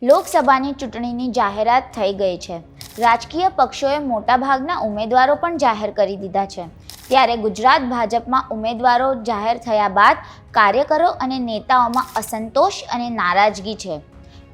લોકસભાની ચૂંટણીની જાહેરાત થઈ ગઈ છે। રાજકીય પક્ષોએ મોટાભાગના ઉમેદવારો પણ જાહેર કરી દીધા છે। ત્યારે ગુજરાત ભાજપમાં ઉમેદવારો જાહેર થયા બાદ કાર્યકરો અને નેતાઓમાં અસંતોષ અને નારાજગી છે।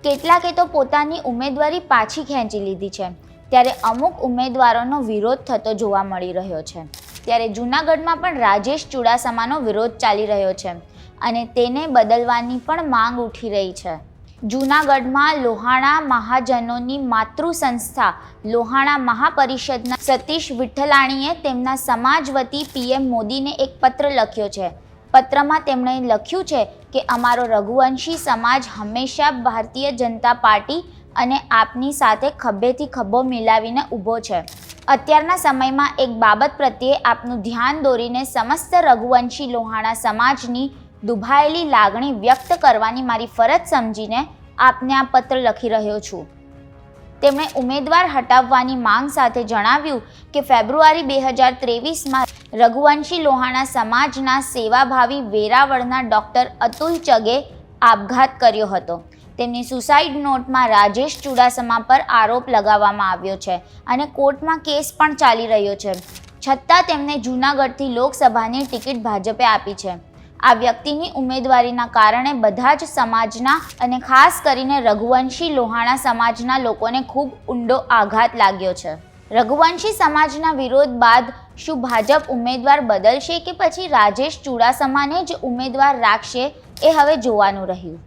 કેટલાકે તો પોતાની ઉમેદવારી પાછી ખેંચી લીધી છે, ત્યારે અમુક ઉમેદવારોનો વિરોધ થતો જોવા મળી રહ્યો છે। ત્યારે જૂનાગઢમાં પણ રાજેશ ચુડાસમાનો વિરોધ ચાલી રહ્યો છે અને તેને બદલવાની પણ માંગ ઉઠી રહી છે। જૂનાગઢમાં લોહાણા મહાજનોની માતૃ સંસ્થા લોહાણા મહાપરિષદના સતીશ વિઠ્ઠલાણીએ તેમના સમાજ વતી પીએમ મોદીને એક પત્ર લખ્યો છે। પત્રમાં તેમણે લખ્યું છે કે અમારો રઘુવંશી સમાજ હંમેશા ભારતીય જનતા પાર્ટી અને આપની સાથે ખભેથી ખભો મિલાવીને ઊભો છે। અત્યારના સમયમાં એક બાબત પ્રત્યે આપનું ધ્યાન દોરીને સમસ્ત રઘુવંશી લોહાણા સમાજની દુભાયેલી લાગણી વ્યક્ત કરવાની મારી ફરજ સમજીને આપને આ પત્ર લખી રહ્યો છું। તેમણે ઉમેદવાર હટાવવાની માંગ સાથે જણાવ્યું કે ફેબ્રુઆરી 2023માં રઘુવંશી લોહાણા સમાજના સેવાભાવી વેરાવળના ડૉક્ટર અતુલ ચગે આપઘાત કર્યો હતો। તેમની સુસાઇડ નોટમાં રાજેશ ચુડાસમા પર આરોપ લગાવવામાં આવ્યો છે અને કોર્ટમાં કેસ પણ ચાલી રહ્યો છે, છતાં તેમને જૂનાગઢથી લોકસભાની ટિકિટ ભાજપે આપી છે। આ વ્યક્તિની ઉમેદવારીના કારણે બધા જ સમાજના અને ખાસ કરીને રઘુવંશી લોહાણા સમાજના લોકોને ખૂબ ઊંડો આઘાત લાગ્યો છે। રઘુવંશી સમાજના વિરોધ બાદ શું ભાજપ ઉમેદવાર બદલશે કે પછી રાજેશ ચુડાસમાને જ ઉમેદવાર રાખશે, એ હવે જોવાનું રહ્યું।